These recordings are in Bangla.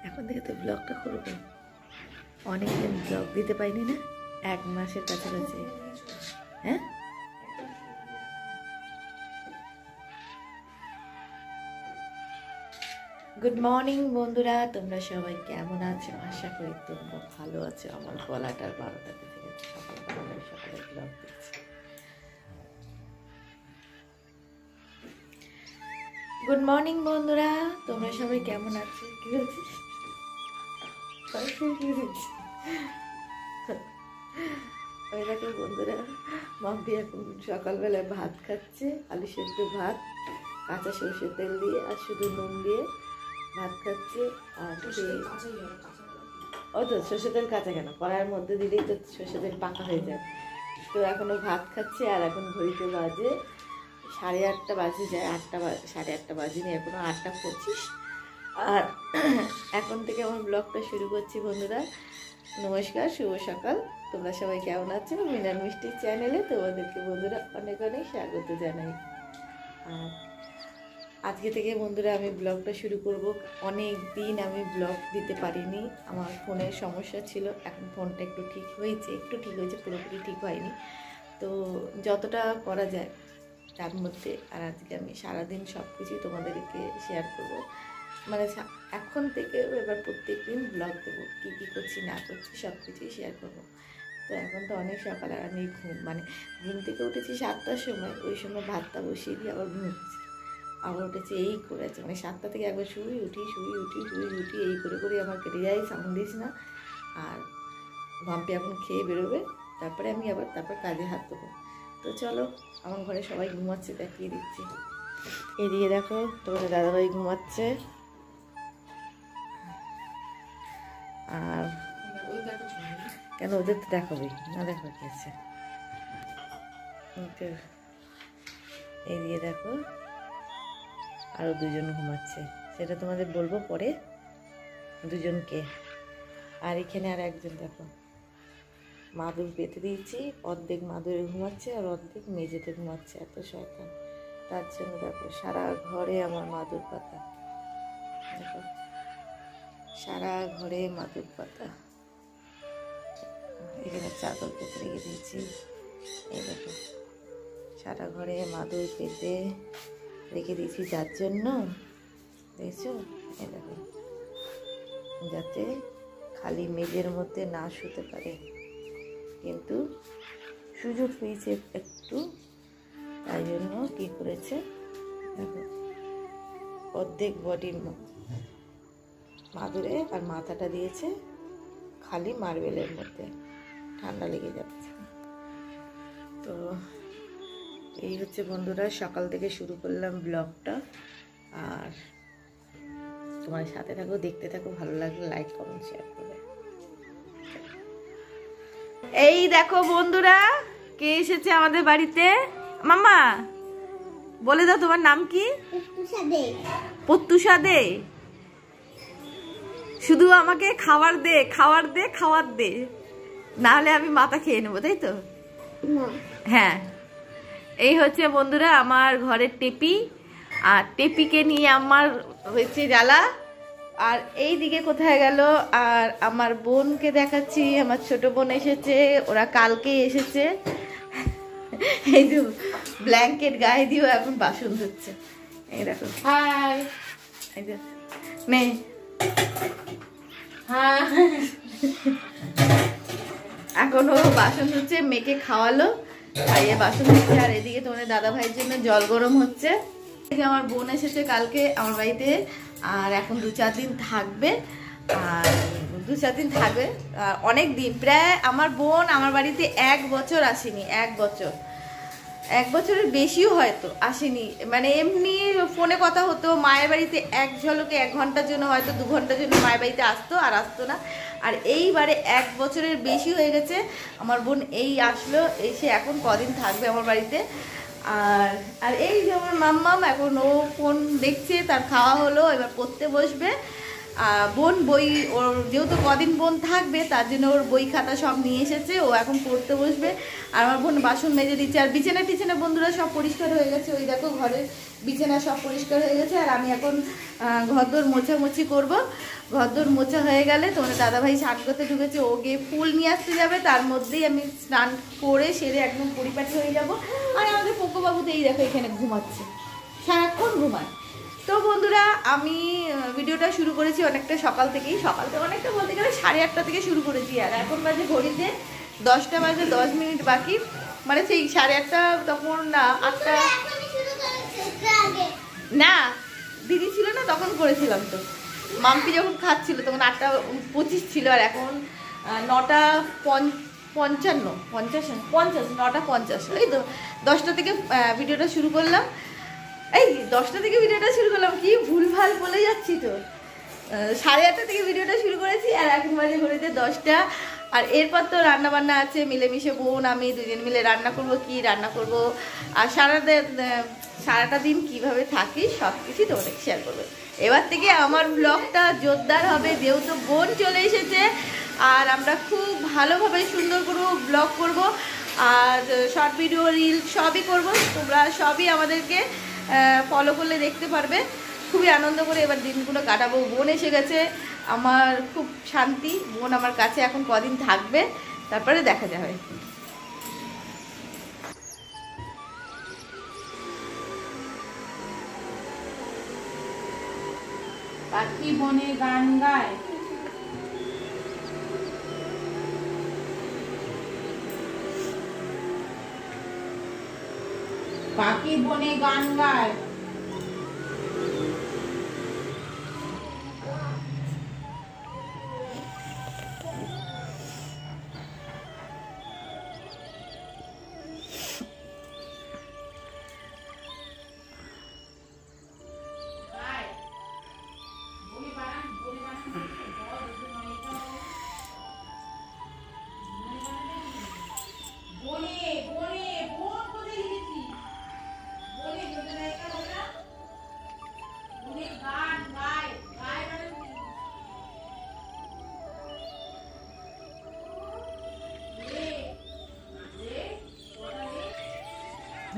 এখন থেকে তো ব্লগটা করবো। অনেকদিন ব্লগ দিতে পাইনি না, 1 মাসের কাছাকাছি। হ্যাঁ, গুড মর্নিং বন্ধুরা, তোমরা সবাই কেমন আছো? আশা করি তোমরা ভালো আছো। আমার গলাটার 12টা বেজে গেছে, সকালে ব্লগ দিচ্ছি। গুড মর্নিং বন্ধুরা, তোমরা সবাই কেমন আছো? কি বলছিস? ওই দেখো বন্ধুরা, মাম্পি এখন সকালবেলায় ভাত খাচ্ছে, আলু সেদ্ধ ভাত, কাঁচা সরষের তেল দিয়ে আর শুধু নুন দিয়ে ভাত খাচ্ছে। আর ও তো সরষের তেল কাঁচা কেন, কড়াইয়ের মধ্যে দিলেই তো সরষের তেল পাকা হয়ে যায়। তো এখনও ভাত খাচ্ছে। আর এখন ঘড়িতে বাজে 8:30 বাজে যায়, 8:30 বাজেনি এখনও, 8:25। আর এখন থেকে আমার ব্লগটা শুরু করছি বন্ধুরা। নমস্কার, শুভ সকাল। তোমরা সবাই কেমন আছো? মিনার মিষ্টির চ্যানেলে তোমাদেরকে বন্ধুরা অনেক অনেক স্বাগত জানাই। আর আজকে থেকে বন্ধুরা আমি ব্লগটা শুরু করব। অনেক দিন আমি ব্লগ দিতে পারিনি, আমার ফোনের সমস্যা ছিল। এখন ফোনটা একটু ঠিক হয়েছে, পুরোপুরি ঠিক হয়নি। তো যতটা করা যায় তার মধ্যে। আর আজকে আমি সারাদিন সব কিছুই তোমাদেরকে শেয়ার করব। মানে এখন থেকে এবার প্রত্যেক দিন ব্লগ দেবো, কী কী করছি না করছি সব কিছুই শেয়ার করবো। তো এখন তো অনেক সকাল, আর আমি ঘুম থেকে উঠেছি 7টার সময়। ওই সময় ভাতটা বসিয়ে দিয়ে আবার ঘুমোচ্ছি, আবার উঠেছি, এই করেছে। মানে 7টা থেকে একবার শুই উঠি এই করে আমার কেটে যায়, সাউন্ড দিস না। আর ভাম্পি এখন খেয়ে বেরোবে, তারপরে আমি তারপর কাজে হাত দেবো। তো চলো, আমার ঘরে সবাই ঘুমাচ্ছে, দেখিয়ে দিচ্ছি। এদিকে দেখো তোমাদের দাদাভাই ঘুমাচ্ছে। আর কেন, ওদের তো দেখাবেই না, দেখা কি আছে। এদিকে দেখো আরও 2জন ঘুমাচ্ছে, সেটা তোমাদের বলবো পরে দুজনকে। আর এখানে আর একজন দেখো, মাদুর পেতে দিয়েছি, অর্ধেক মাদুরে ঘুমাচ্ছে আর অর্ধেক মেঝেতে ঘুমাচ্ছে। এত শয়তান, তার জন্য দেখো সারা ঘরে আমার মাদুর পাতা, দেখো সারা ঘরে মাদুর পাতা। এখানে চাদর পেতে রেখে দিয়েছি, এই দেখো সারা ঘরে মাদুর পেতে রেখে দিয়েছি। যার জন্য দেখছো, এই দেখো, যাতে খালি মেঝের মধ্যে না শুতে পারে। কিন্তু সুযোগ পেয়েছে একটু, তাই জন্য কী করেছে দেখো, অর্ধেক বডির মাদুরে আর মাথাটা দিয়েছে খালি মার্বেলের মধ্যে, ঠান্ডা লেগে যাচ্ছে। তো এই হচ্ছে বন্ধুরা, সকাল থেকে শুরু করলাম ব্লগটা। আর তোমার সাথে থাকো, দেখতে থাকো, ভালো লাগলে লাইক কমেন্ট শেয়ার করবে। এই দেখো বন্ধুরা, কে এসেছে আমাদের বাড়িতে। মামা বলে দাও তোমার নাম কি? প্রত্যুষা দে। শুধু আমাকে খাবার দে, নাহলে আমি মাথা খেয়ে নেবো, তাই তো? হ্যাঁ, এই হচ্ছে বন্ধুরা আমার ঘরের টেপি। আর টেপিকে নিয়ে আমার হয়েছে জ্বালা। আর এই দিকে কোথায় গেল? আর আমার বোনকে দেখাচ্ছি, আমার ছোট বোন এসেছে, ওরা কালকে এসেছে। এই যে ব্ল্যাঙ্কেট গায়ে দিয়েও এখন বাসন ধুচ্ছে, এই দেখো। হাই, এই যে মেয়ে, হ্যাঁ এখনো বাসন ধুচ্ছে, মেয়েকে খাওয়ালো, খাইয়ে বাসন ধুচ্ছে। আর এদিকে তোমাদের দাদা ভাইয়ের জন্য জল গরম হচ্ছে। আমার বোন এসেছে কালকে আমার বাড়িতে, আর এখন 2-4 দিন থাকবে। আর 2-4 দিন থাকবে, অনেক দিন, প্রায় আমার বোন আমার বাড়িতে 1 বছর আসেনি। 1 বছরের বেশিও হয়তো আসেনি। মানে এমনি ফোনে কথা হতো, মায়ের বাড়িতে এক ঝলকে 1 ঘন্টার জন্য, হয়তো 2 ঘন্টার জন্য মায়ের বাড়িতে আসতো, আর আসতো না। আর এইবারে 1 বছরের বেশি হয়ে গেছে আমার বোন এই আসলো, এসে এখন কদিন থাকবে আমার বাড়িতে। আর এই যে আমার মাম্মাম, এখন ও ফোন দেখছে, তার খাওয়া হলো, এবার পড়তে বসবে। বোন বই ওর যেহেতু কদিন বোন থাকবে তার জন্য ওর বই খাতা সব নিয়ে এসেছে, ও এখন পড়তে বসবে। আর আমার বোন বাসন মেজে দিচ্ছে, আর বিছানা টিছানা বন্ধুরা সব পরিষ্কার হয়ে গেছে। ওই দেখো ঘরের বিছানা সব পরিষ্কার হয়ে গেছে। আর আমি এখন ঘরদোর মোছামুছি করব। ঘরদোর মোছা হয়ে গেলে তোমাদের দাদাভাই স্নান করতে ঢুকেছে, ও গিয়ে ফুল নিয়ে আসতে যাবে, তার মধ্যেই আমি স্নান করে সেরে একদম পরিপাটি হয়ে যাব। আর আমাদের পোকোবাবু তো এই দেখো এখানে ঘুমাচ্ছে, সারাক্ষণ ঘুমায়। তো বন্ধুরা আমি ভিডিওটা শুরু করেছি অনেকটা সকাল থেকে অনেকটা বলতে গেলে 8:30 থেকে শুরু করেছি। আর এখন বাজে ঘড়িতে 10টা বাজে 10 মিনিট বাকি, মানে সেই 8:30 তখন না 8টা না দিদি ছিল না তখন করেছিলাম। তো মাম্পি যখন খাচ্ছিল তখন 8:25 ছিল, আর এখন 9:50 এই তো 10টা থেকে ভিডিওটা শুরু করলাম। এই 10টা থেকে ভিডিওটা শুরু করলাম, কি ভুলভাল বলে যাচ্ছি তো। 8:30 থেকে ভিডিওটা শুরু করেছি, আর এখন বাজে ঘড়িতে 10টা। আর এরপর তো রান্না বান্না আছে, মিলেমিশে বোন আমি দুজন মিলে রান্না করব। কি রান্না করব আর সারাটা দিন কিভাবে থাকি সব কিছু তোমাদের শেয়ার করবো। এবার থেকে আমার ব্লগটা জোরদার হবে, যেহেতু বোন চলে এসেছে। আর আমরা খুব ভালোভাবে সুন্দর করে ব্লগ করব, আর শর্ট ভিডিও রিল সবই করব। তোমরা সবই আমাদেরকে ফলো করলে দেখতে পারবে। খুবই আনন্দ করে এবার দিনগুলো কাটাবো। বোন এসে গেছে, আমার খুব শান্তি। বোন আমার কাছে এখন কদিন থাকবে, তারপরে দেখা যাবে। পাখি বনে গান গায়, পাখি বনে গান গায়।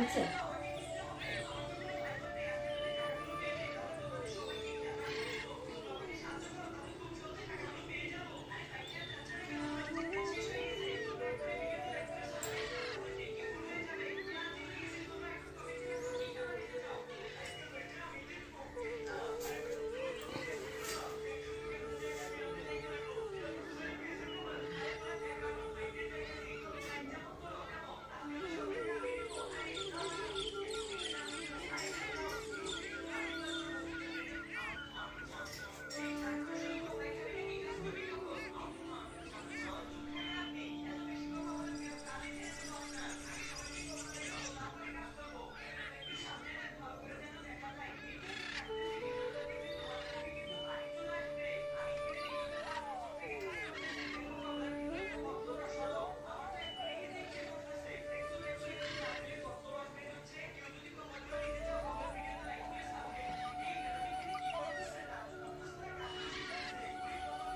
আচ্ছা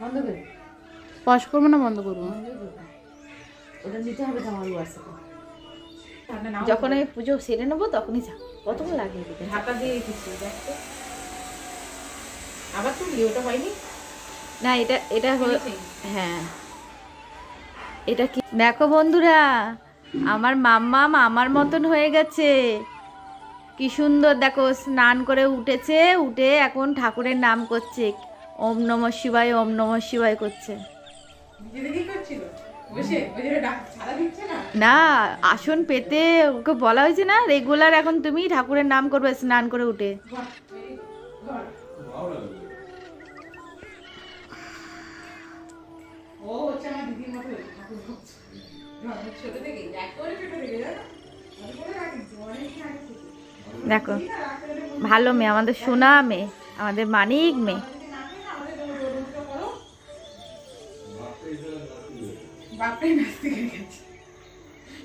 বন্ধ করে পজ করবো না বন্ধ করবো? ওটা নিতে হবে তো আমার আছে। যখন আমি পুজো সেরে নেবো তখনই যা কতক্ষণ লাগে ঢাকা দিয়ে দিচ্ছি দেখো। আবার তুলি ওটা হয়নি না, এটা হ্যাঁ এটা কি দেখো বন্ধুরা, আমার মাম্মাম আমার মতন হয়ে গেছে। কি সুন্দর দেখো, স্নান করে উঠেছে, উঠে এখন ঠাকুরের নাম করছে, ওম নমঃ শিবায় ওম নমঃ শিবায় করছে। না আসন পেতে ওকে বলা হয়েছে না রেগুলার এখন তুমি ঠাকুরের নাম করবে স্নান করে উঠে। দেখো ভালো মেয়ে, আমাদের সোনা মেয়ে, আমাদের মানিক মেয়ে।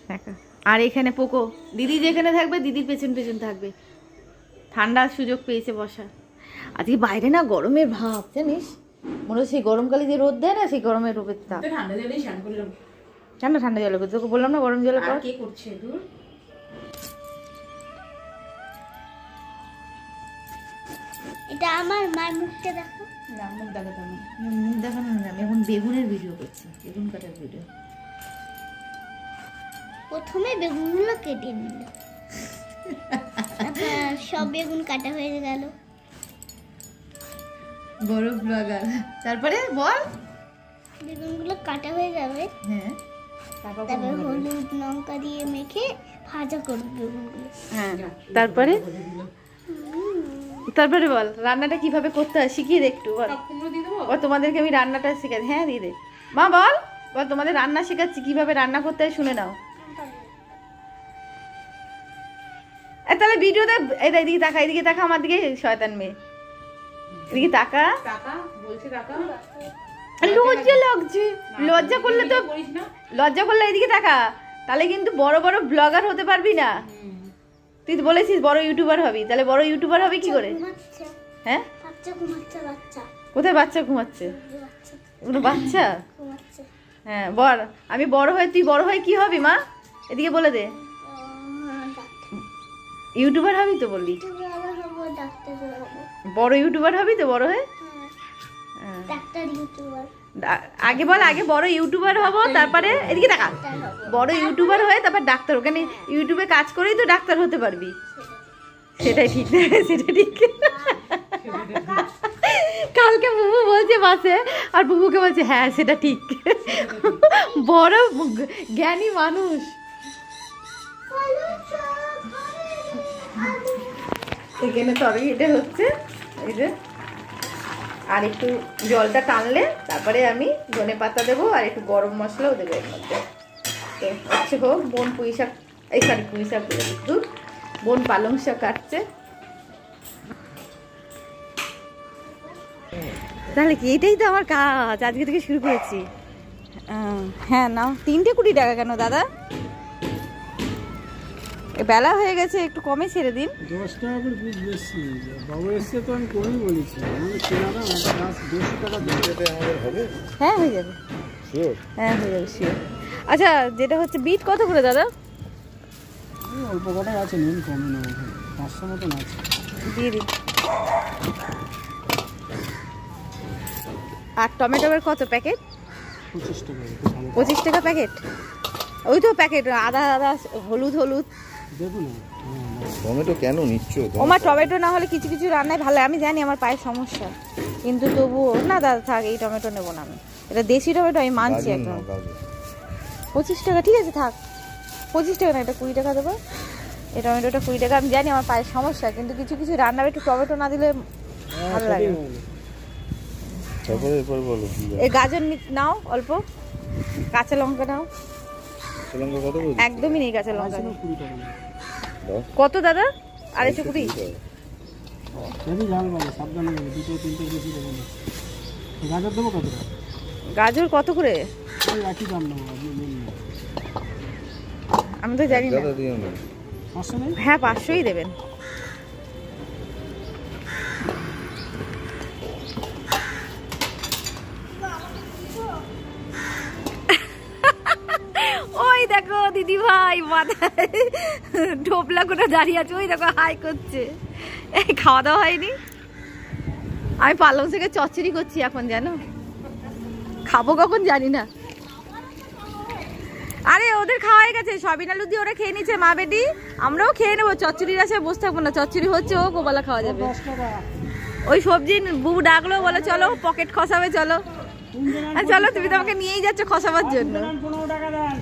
দেখো আর এখানে পোকো দিদি যেখানে থাকবে দিদির পেছন পেছন থাকবে, ঠান্ডার সুযোগ পেয়েছে বসা। আজকে বাইরে না গরমের ভাব জানিস। মনে হচ্ছে সেই গরমকালে যে রোদ দেয় না, সেই গরমের রূপের তাপ। ঠান্ডা জলেই স্নান করলাম। ঠান্ডা ঠান্ডা জলে করতে, তোকে বললাম না গরম জলে কর। কে করছে দূর? এটা আমার মার মুখটা দেখো। না, মুখ দেখাতাম না। মুখ দেখানো না, আমি এখন বেগুনের ভিডিও করছি, বেগুন কাটার ভিডিও। প্রথমে বেগুনগুলো কেটে নিল, তারপর সব বেগুন কাটা হয়ে গেল। বড় ব্লগার। তারপরে বল। বেগুনগুলো কাটা হয়ে যাবে, হ্যাঁ তারপর হলুদ লঙ্কা দিয়ে মেখে ভাজা করবে বেগুনগুলো। হ্যাঁ তারপরে তারপরে বল রান্নাটা কিভাবে করতে হয় শিখিয়ে দে একটু বল। সব কুমড়ো দিয়ে দেবো? বল তোমাদেরকে আমি রান্নাটা শেখাই। হ্যাঁ দিয়ে দে মা, বল বল তোমাদের রান্না শেখাচ্ছি, কিভাবে রান্না করতে হয় শুনে নাও। তাহলে ভিডিওতে এদিকে তাকা, এদিকে তাকা আমার দিকে, শয়তান মেয়ে এদিকে তাকা। টাকা বলছে, টাকা লজ্জা লাগছে, লজ্জা করলে তো, করিস না। লজ্জা করলে এদিকে তাকা, তাহলে কিন্তু বড় বড় ব্লগার হতে পারবি না। তুই তো বলেছিস বড় ইউটিউবার হবি, তাহলে বড় ইউটিউবার হবি কি করে? ঘুমাচ্ছে, হ্যাঁ বাচ্চা ঘুমাচ্ছে, বাচ্চা কোথায় বাচ্চা ঘুমাচ্ছে? বাচ্চা কোনো বাচ্চা? ঘুমাচ্ছে। হ্যাঁ বল, আমি বড় হয়ে, তুই বড় হয়ে কি হবি মা? এদিকে বলে দে। ইউটিউবার হবি তো বললি, ডাক্তার হবো। বড় ইউটিউবার হবি তো বড় হয়ে? হ্যাঁ, ডাক্তার ইউটিউবার আগে বল, আগে বড় ইউটিউবার হব, তারপরে এদিকে টাকা, বড় ইউটিউবার হয়ে তারপর ডাক্তার। ওখানে ইউটিউবে কাজ করেই তো ডাক্তার হতে পারবি। সেটাই ঠিক, সেটা ঠিক। কালকে বুবু বলছে বাসে, আর বুবুকে বলছে হ্যাঁ সেটা ঠিক। বড় জ্ঞানী মানুষ। এখানে তবে এটা হচ্ছে এই যে, আর একটু জলটা টানলে তারপরে আমি ধনে পাতা দেবো আর একটু গরম মশলাও দেবো এর মধ্যে। তো হচ্ছে হোক, বোন পুঁই শাক, এই সরি পুঁই শাক বলে দিচ্ছি, বোন পালং শাক কাটছে। তাহলে কি এটাই তো আমার কাজ, আজকে থেকে শুরু করেছি। হ্যাঁ নাও, 320 টাকা কেন দাদা? বেলা হয়ে গেছে, একটু কমে ছেড়ে দিন। 10 টাকা করে পিস বেশি বাবু এসছে তো আমি কমই বলেছি, আমি কেনা দাম একটা গাছ 200 টাকা দিতে আমাদের হবে। হ্যাঁ হয়ে যাবে, হ্যাঁ হয়ে যাবে শিওর। আচ্ছা যেটা হচ্ছে বিট কত করে দাদা? অল্প কটাই আছে, নুন কমে না, 500 মতন আছে, দিয়ে দিন। আর টমেটোর কত প্যাকেট? 25 টাকা। 25 টাকা প্যাকেট? ওই তো প্যাকেট, আদা আদা, হলুদ হলুদ। দেখুন টমেটো কেন নিচ্ছ? ওমা টমেটো না হলে কিছু কিছু রান্নায় ভালো, আমি জানি আমার পায়ের সমস্যা, কিন্তু তবুও না দাদা থাক, এই টমেটো নেবো না আমি, এটা দেশি টমেটো, আমি মানছি একদম। 25 টাকা ঠিক আছে থাক, 25 টাকা না, এটা 20 টাকা দেবো। এই টমেটোটা 20 টাকা, আমি জানি আমার পায়ের সমস্যা, কিন্তু কিছু কিছু রান্না একটু টমেটো না দিলে ভালো লাগে না। তারপরে এরপর বলো কি? এই গাজর নাও অল্প, কাঁচা লঙ্কা নাও। লঙ্কা কত বলছো? একদমই নেই কাঁচা লঙ্কা নেই। 20 টাকা। কত দাদা? 220? হেভি ঝাল বাবা, সাবধানে যাবে, 2-3 বেশি দেবো না। গাজর দেবো কত টাকা? গাজর কত করে? ওই একই দাম নেবো, আপনি নিন না। আমি তো জানি না। দাদা দিও না। 500 নেই? হ্যাঁ 500ই দেবেন। ওই দেখো দিদি ভাই মাথায় ঢোপলা করে দাঁড়িয়ে আছে, ওই দেখো হাই করছে। এই খাওয়া দাওয়া হয়নি, আমি পালং থেকে চচ্চড়ি করছি এখন, জানো খাবো কখন জানি না। আরে ওদের খাওয়া হয়ে গেছে, সবিন আলু দিয়ে ওরা খেয়ে নিচ্ছে মা বেটি, আমরাও খেয়ে নেবো। চচ্চড়ির আছে বসে থাকবো না, চচ্চড়ি হচ্ছে ও গোপালা খাওয়া যাবে। 10 টাকা। ওই সবজি বুবু ডাকলো, বলে চলো পকেট খসাবে চলো। আর চলো, তুমি তো আমাকে নিয়েই যাচ্ছ খসাবার জন্য। 15 টাকা দেন।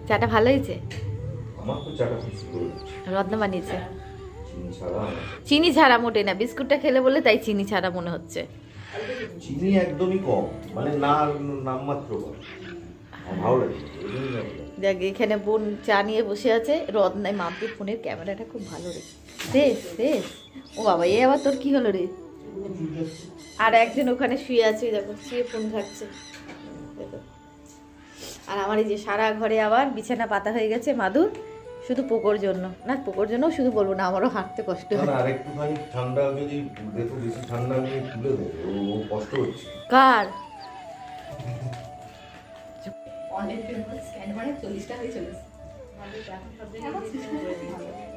চাটা ভালো হয়েছে? আমার তো চাটা ফিক্স করে রত্ন বানিয়েছে চিনি ছাড়া। চিনি ছাড়া মোটে না, বিস্কুটটা খেলে বলে তাই চিনি ছাড়া মনে হচ্ছে। চিনি একদমই কম, মানে না নামমাত্র কম। আমার ভালো লাগে, ওই জন্যই আমি দেখ এখানে বোন চা নিয়ে বসে আছে, রদ নাই। মাম্পির ফোনের ক্যামেরাটা খুব ভালো রে। দেখ দেখ, ও বাবা এ আবার তোর কি হলো রে? আর একজন ওখানে শুয়ে আছে, দেখো শুয়ে ফোন ঘাটছে। দেখো, আর আমার এই যে সারা ঘরে আবার বিছানা পাতা হয়ে গেছে মাদুর, শুধু পোকোর জন্য। না পোকোর জন্য শুধু বলবো না, আমারও হাঁটতে কষ্ট হয়। আর একটুখানি ঠান্ডা যদি দেখো, বেশি ঠান্ডা নিয়ে তুলে দেবে, ও কষ্ট হচ্ছে। কার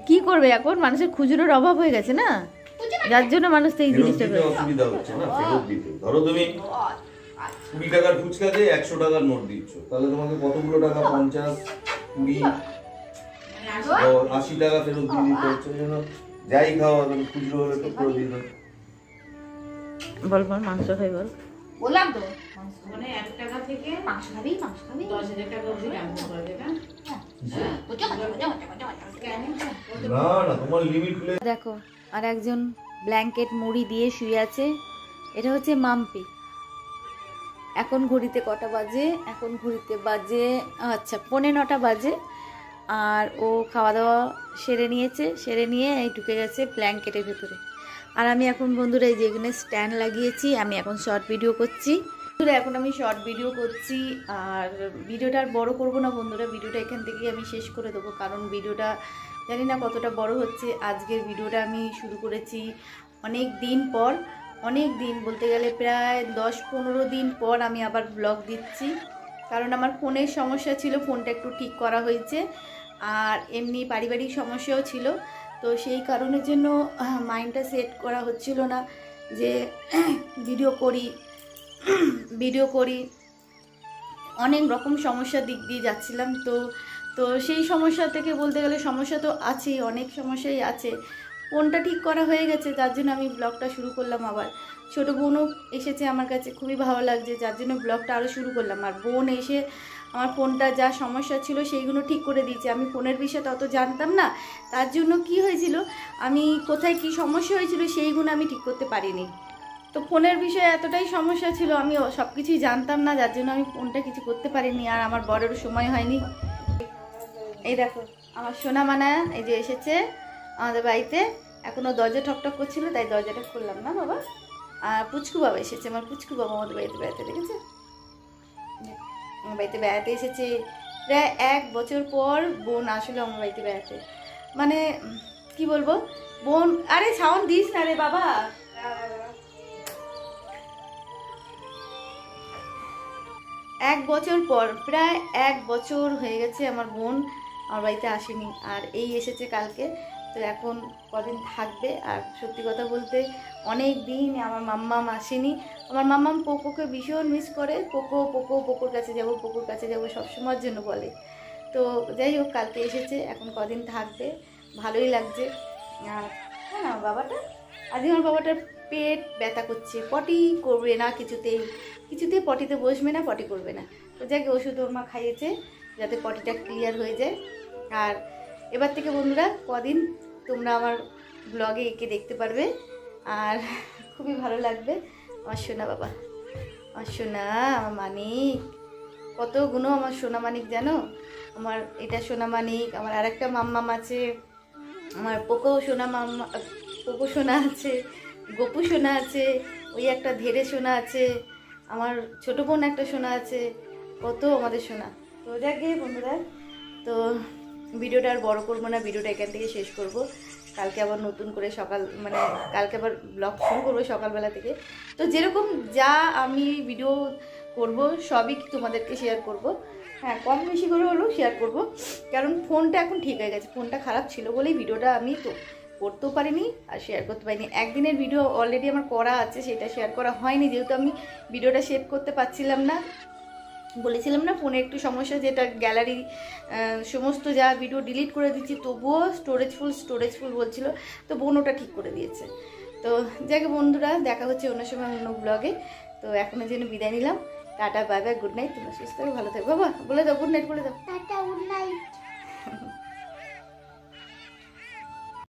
কি করবে এখন? মানুষের খুচরোর অভাব হয়ে গেছে না, যার জন্য মানুষ তো এই ফেরত জিনিসটা দিতে অসুবিধা হচ্ছে না, ফেরত দিতে। ধরো তুমি 20 টাকার ফুচকাতে 100 টাকার নোট দিচ্ছ, তাহলে তোমাকে কতগুলো টাকা, 50, 20, 80 টাকা ফেরত দিয়ে দিতে হচ্ছে। এই জন্য যাই খাওয়া তুমি খুচরো হলে তো ফেরত দিয়ে দাও। বল বল, মাংস খাই বল। বললাম তো মানে 1 টাকা থেকে মাংস খাবি? 10,000 টাকা অবধি ট্রান্সফার করে দেবে। না না, তোমার লিমিট প্লে। দেখো আর একজন ব্ল্যাঙ্কেট মুড়ি দিয়ে শুয়ে আছে, এটা হচ্ছে মাম্পি। এখন ঘড়িতে কটা বাজে? এখন ঘড়িতে বাজে আচ্ছা 9:15 বাজে। আর ও খাওয়া দাওয়া সেরে নিয়েছে, সেরে নিয়ে এই ঢুকে গেছে ব্ল্যাঙ্কেটের ভেতরে। আর আমি এখন বন্ধুরা এই যে এখানে স্ট্যান্ড লাগিয়েছি, আমি এখন শর্ট ভিডিও করছি। এখন আমি শর্ট ভিডিও করছি, আর ভিডিওটা আর বড় করবো না বন্ধুরা, ভিডিওটা এখান থেকেই আমি শেষ করে দেবো। কারণ ভিডিওটা জানি না কতটা বড় হচ্ছে। আজকের ভিডিওটা আমি শুরু করেছি অনেক দিন পর, অনেক দিন বলতে গেলে প্রায় 10-15 দিন পর আমি আবার ব্লগ দিচ্ছি। কারণ আমার ফোনের সমস্যা ছিল, ফোনটা একটু ঠিক করা হয়েছে, আর এমনি পারিবারিক সমস্যাও ছিল। তো সেই কারণের জন্য মাইন্ডটা সেট করা হচ্ছিল না যে ভিডিও করি অনেক রকম সমস্যার দিক দিয়ে যাচ্ছিলাম। তো সেই সমস্যা থেকে বলতে গেলে সমস্যা তো আছেই, অনেক সমস্যাই আছে। ফোনটা ঠিক করা হয়ে গেছে, যার জন্য আমি ব্লগটা শুরু করলাম। আবার ছোটো বোনও এসেছে আমার কাছে, খুবই ভালো লাগছে, যার জন্য ব্লগটা আরও শুরু করলাম। আর বোন এসে আমার ফোনটা যা সমস্যা ছিল সেইগুলো ঠিক করে দিয়েছে। আমি ফোনের বিষয়ে তত জানতাম না, তার জন্য কি হয়েছিল, আমি কোথায় কি সমস্যা হয়েছিল সেইগুলো আমি ঠিক করতে পারিনি। তো ফোনের বিষয়ে এতটাই সমস্যা ছিল, আমি সব কিছুই জানতাম না, যার জন্য আমি ফোনটা কিছু করতে পারিনি। আর আমার বড়েরও সময় হয়নি। এই দেখো আমার সোনা মানা এই যে এসেছে আমাদের বাড়িতে, এখনও দরজা ঠকঠক করছিল, তাই দরজাটা খুললাম না বাবা। আর পুচকু বাবা এসেছে, আমার পুচকু বাবা আমাদের বাড়িতে বেড়াতে, দেখেছে আমার বাড়িতে বেড়াতে এসেছে। প্রায় 1 বছর পর বোন আসলে আমার বাড়িতে বেড়াতে, মানে কি বলবো বোন, আরে সাউন্ড দিস না রে বাবা। 1 বছর পর, প্রায় 1 বছর হয়ে গেছে আমার বোন আমার বাড়িতে আসেনি, আর এই এসেছে কালকে। তো এখন কদিন থাকবে। আর সত্যি কথা বলতে অনেক দিন আমার মাম্মাম আসেনি। আমার মাম্মাম পোকোকে ভীষণ মিস করে, পোকোর কাছে যাবো, পোকোর কাছে যাবো সবসময়ের জন্য বলে। তো যাই হোক কালকে এসেছে, এখন কদিন থাকবে, ভালোই লাগছে। আর হ্যাঁ না বাবাটা, আজকে আমার বাবাটার পেট ব্যথা করছে, পটি করবে না কিছুতেই পটিতে বসবে না, পটি করবে না। তো যাকে ওষুধ ওর মা খাইয়েছে যাতে পটিটা ক্লিয়ার হয়ে যায়। আর এবার থেকে বন্ধুরা কদিন তোমরা আমার ব্লগে একে দেখতে পারবে, আর খুবই ভালো লাগবে। আমার সোনা বাবা, আমার সোনা, আমার মানিক, কত গুণ আমার সোনা মানিক জানো। আমার এটা সোনা মানিক, আমার আর একটা মাম্মাম আছে, আমার পোকো সোনা আছে, গপু সোনা আছে, ওই একটা ধেড়ে সোনা আছে, আমার ছোটো বোন একটা সোনা আছে, কত আমাদের সোনা। তো যাকে বন্ধুরা, তো ভিডিওটা আর বড় করবো না, ভিডিওটা এখান থেকে শেষ করব। কালকে আবার নতুন করে কালকে আবার ব্লগ শুরু করবো সকালবেলা থেকে। তো যেরকম যা আমি ভিডিও করব সবই তোমাদেরকে শেয়ার করব। হ্যাঁ, কম বেশি করে হলেও শেয়ার করব, কারণ ফোনটা এখন ঠিক হয়ে গেছে। ফোনটা খারাপ ছিল বলেই ভিডিওটা আমি তো করতেও পারিনি আর শেয়ার করতে পারিনি। একদিনের ভিডিও অলরেডি আমার করা আছে, সেটা শেয়ার করা হয়নি, যেহেতু আমি ভিডিওটা সেভ করতে পারছিলাম না। বলেছিলাম না ফোনে একটু সমস্যা, যেটা গ্যালারি সমস্ত যা ভিডিও ডিলিট করে দিচ্ছি, তবুও স্টোরেজ ফুল বলছিল, তো বোন ওটা ঠিক করে দিয়েছে। তো যাকে বন্ধুরা, দেখা হচ্ছে অন্য সময় অন্য ব্লগে। তো এখনের জন্য বিদায় নিলাম, tata, bye bye, good night. তোমরা সুস্থ ভালো থাকো বাবা, বলে দাও গুড নাইট, বলে দাও টাটা, গুড নাইট।